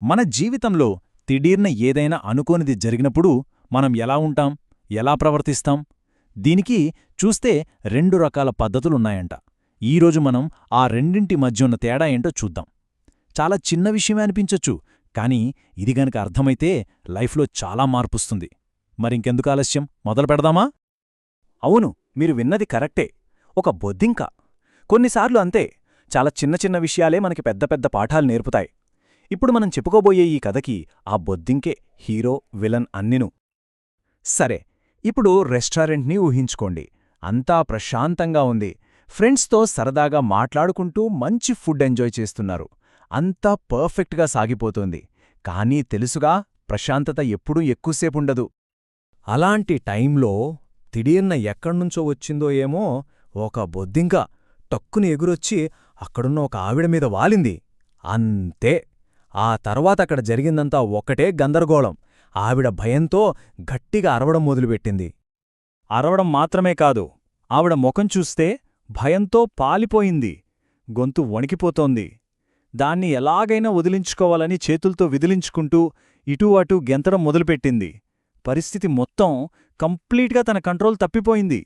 మన జీవితంలో తిడీర్న ఏదైనా అనుకోనిది జరిగినప్పుడు మనం ఎలా ఉంటాం, ఎలా ప్రవర్తిస్తాం? దీనికి చూస్తే రెండు రకాల పద్ధతులున్నాయంట. ఈరోజు మనం ఆ రెండింటి మధ్యున్న తేడా ఏంటో చూద్దాం. చాలా చిన్న విషయమే అనిపించొచ్చు, కానీ ఇది గనక అర్థమైతే లైఫ్లో చాలా మార్పుస్తుంది. మరింకెందుకు ఆలస్యం, మొదలు పెడదామా? అవును, మీరు విన్నది కరెక్టే. ఒక బొద్దింక. కొన్నిసార్లు అంతే, చాలా చిన్న చిన్న విషయాలే మనకి పెద్ద పెద్ద పాఠాలు నేర్పుతాయి. ఇప్పుడు మనం చెప్పుకోబోయే ఈ కథకి ఆ బొద్దింకే హీరో, విలన్ అన్నిను. సరే, ఇప్పుడు రెస్టారెంట్ని ఊహించుకోండి. అంతా ప్రశాంతంగా ఉంది. ఫ్రెండ్స్తో సరదాగా మాట్లాడుకుంటూ మంచి ఫుడ్ ఎంజాయ్ చేస్తున్నారు. అంతా పర్ఫెక్ట్గా సాగిపోతోంది. కానీ తెలుసుగా, ప్రశాంతత ఎప్పుడూ ఎక్కువసేపుండదు. అలాంటి టైంలో తిడీర్న ఎక్కడ్నుంచో వచ్చిందో ఏమో ఒక బొద్దింక టక్కుని ఎగురొచ్చి అక్కడున్న ఒక ఆవిడ మీద వాలింది. అంతే. ఆ తర్వాతక్కడ జరిగిందంతా ఒకటే గందరగోళం. ఆవిడ భయంతో గట్టిగా అరవడం మొదలుపెట్టింది. అరవడం మాత్రమే కాదు, ఆవిడ ముఖం చూస్తే భయంతో పాలిపోయింది. గొంతు వణికిపోతోంది. దాన్ని ఎలాగైనా వదిలించుకోవాలని చేతుల్తో విదిలించుకుంటూ ఇటూ అటూ గెంతడం మొదలుపెట్టింది. పరిస్థితి మొత్తం కంప్లీట్గా తన కంట్రోల్ తప్పిపోయింది.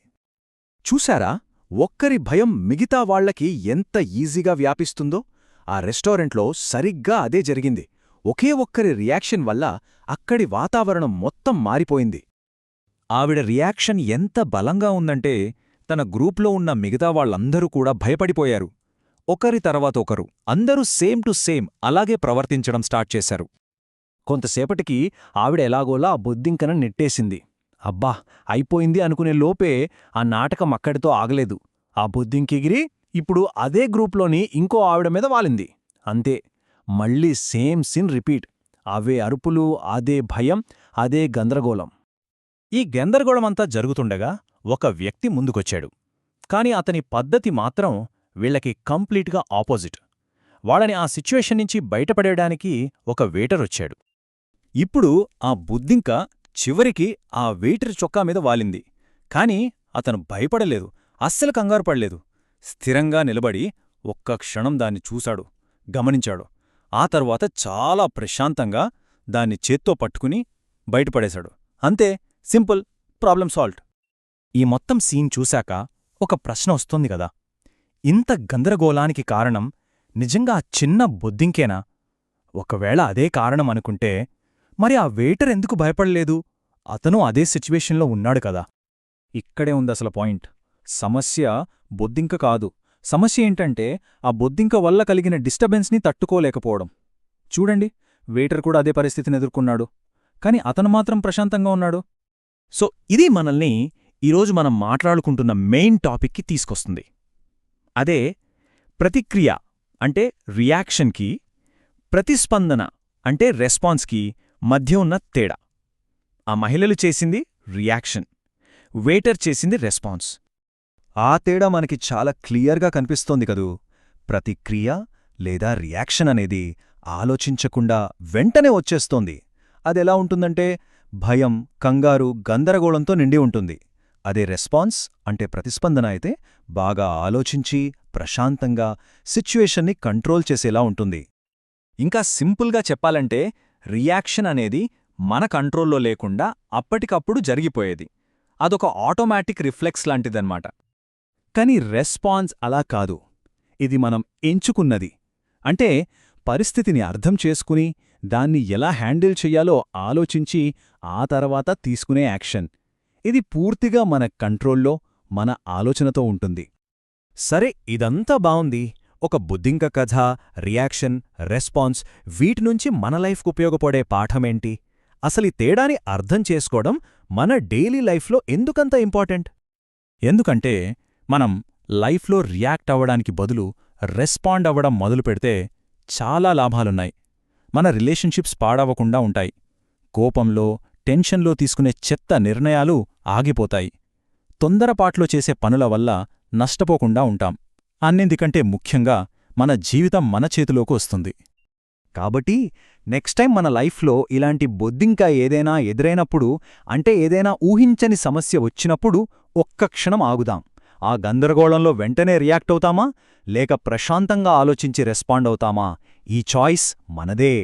చూశారా, ఒక్కరి భయం మిగతా వాళ్లకి ఎంత ఈజీగా వ్యాపిస్తుందో? ఆ రెస్టారెంట్లో సరిగ్గా అదే జరిగింది. ఒకే ఒక్కరి రియాక్షన్ వల్ల అక్కడి వాతావరణం మొత్తం మారిపోయింది. ఆవిడ రియాక్షన్ ఎంత బలంగా ఉందంటే తన గ్రూప్లో ఉన్న మిగతా వాళ్లందరూ కూడా భయపడిపోయారు. ఒకరి తర్వాత ఒకరు అందరూ సేమ్ టు సేమ్ అలాగే ప్రవర్తించడం స్టార్ట్ చేశారు. కొంతసేపటికి ఆవిడ ఎలాగోలా ఆ బొద్దింకన నెట్టేసింది. అబ్బా, అయిపోయింది అనుకునే లోపే ఆ నాటకం అక్కడితో ఆగలేదు. ఆ బొద్దింకెగిరి ఇప్పుడు అదే గ్రూప్లోని ఇంకో ఆవిడ మీద వాలింది. అంతే, మళ్ళీ సేమ్ సీన్ రిపీట్. అవే అరుపులు, అదే భయం, అదే గందరగోళం. ఈ గందరగోళమంతా జరుగుతుండగా ఒక వ్యక్తి ముందుకొచ్చాడు. కాని అతని పద్ధతి మాత్రం వీళ్లకి కంప్లీట్గా ఆపోజిట్. వాళ్ళని ఆ సిచ్యువేషన్ నుంచి బయటపడేయడానికి ఒక వెయిటరొచ్చాడు. ఇప్పుడు ఆ బుద్ధింక చివరికి ఆ వెయిటర్ చొక్కా మీద వాలింది. కాని అతను భయపడలేదు, అస్సలు కంగారుపడలేదు. స్థిరంగా నిలబడి ఒక్క క్షణం దాన్ని చూశాడు, గమనించాడు. ఆ తర్వాత చాలా ప్రశాంతంగా దాన్ని చేత్తో పట్టుకుని బయటపడేశాడు. అంతే, సింపుల్, ప్రాబ్లం సాల్వ్డ్. ఈ మొత్తం సీన్ చూశాక ఒక ప్రశ్న వస్తోంది గదా, ఇంత గందరగోళానికి కారణం నిజంగా ఆ చిన్న బొద్దింకేనా? ఒకవేళ అదే కారణం అనుకుంటే మరి ఆ వెయిటర్ ఎందుకు భయపడలేదు? అతను అదే సిచ్యువేషన్లో ఉన్నాడు కదా. ఇక్కడే ఉందసల పాయింట్. సమస్య బొద్దింక కాదు. సమస్య ఏంటంటే ఆ బొద్దింక వల్ల కలిగిన డిస్టర్బెన్స్ని తట్టుకోలేకపోవడం. చూడండి, వెయిటర్ కూడా అదే పరిస్థితిని ఎదుర్కొన్నాడు, కాని అతను మాత్రం ప్రశాంతంగా ఉన్నాడు. సో ఇది మనల్ని ఈరోజు మనం మాట్లాడుకుంటున్న మెయిన్ టాపిక్కి తీసుకొస్తుంది. అదే ప్రతిక్రియ అంటే రియాక్షన్కి, ప్రతిస్పందన అంటే రెస్పాన్స్కి మధ్య ఉన్న తేడా. ఆ మహిళలు చేసింది రియాక్షన్, వెయిటర్ చేసింది రెస్పాన్స్. ఆ తేడా మనకి చాలా క్లియర్గా కనిపిస్తోంది కదూ. ప్రతిక్రియ లేదా రియాక్షన్ అనేది ఆలోచించకుండా వెంటనే వచ్చేస్తోంది. అదెలా ఉంటుందంటే భయం, కంగారు, గందరగోళంతో నిండి ఉంటుంది. అదే రెస్పాన్స్ అంటే ప్రతిస్పందన అయితే బాగా ఆలోచించి ప్రశాంతంగా సిచ్యువేషన్ని కంట్రోల్ చేసేలా ఉంటుంది. ఇంకా సింపుల్గా చెప్పాలంటే రియాక్షన్ అనేది మన కంట్రోల్లో లేకుండా అప్పటికప్పుడు జరిగిపోయేది. అదొక ఆటోమేటిక్ రిఫ్లెక్స్ లాంటిదన్నమాట. కాని రెస్పాన్స్ అలా కాదు. ఇది మనం ఎంచుకున్నది. అంటే పరిస్థితిని అర్థం చేసుకుని దాన్ని ఎలా హ్యాండిల్ చెయ్యాలో ఆలోచించి ఆ తర్వాత తీసుకునే యాక్షన్. ఇది పూర్తిగా మన కంట్రోల్లో, మన ఆలోచనతో ఉంటుంది. సరే, ఇదంతా బావుంది. ఒక బుద్ధింక కథ, రియాక్షన్, రెస్పాన్స్, వీటినుంచి మన లైఫ్కు ఉపయోగపడే పాఠమేంటి? అసలీ తేడాని అర్థం చేసుకోవడం మన డైలీ లైఫ్లో ఎందుకంత ఇంపార్టెంట్? ఎందుకంటే మనం లైఫ్లో రియాక్ట్ అవ్వడానికి బదులు రెస్పాండ్ అవ్వడం మొదలుపెడితే చాలా లాభాలున్నాయి. మన రిలేషన్షిప్స్ పాడవకుండా ఉంటాయి. కోపంలో, టెన్షన్లో తీసుకునే చెత్త నిర్ణయాలు ఆగిపోతాయి. తొందరపాట్లో చేసే పనుల వల్ల నష్టపోకుండా ఉంటాం. అన్నింటికంటే ముఖ్యంగా మన జీవితం మన చేతిలోకి వస్తుంది. కాబట్టి నెక్స్ట్ టైం మన లైఫ్లో ఇలాంటి బొద్దింక ఏదైనా ఎదురైనప్పుడు, అంటే ఏదైనా ఊహించని సమస్య వచ్చినప్పుడు ఒక్క క్షణం ఆగుదాం. ఆ గందరగోళంలో వెంటనే రియాక్ట్ అవుతామా, లేక ప్రశాంతంగా ఆలోచించి రెస్పాండ్ అవుతామా? ఈ చాయిస్ మనదే.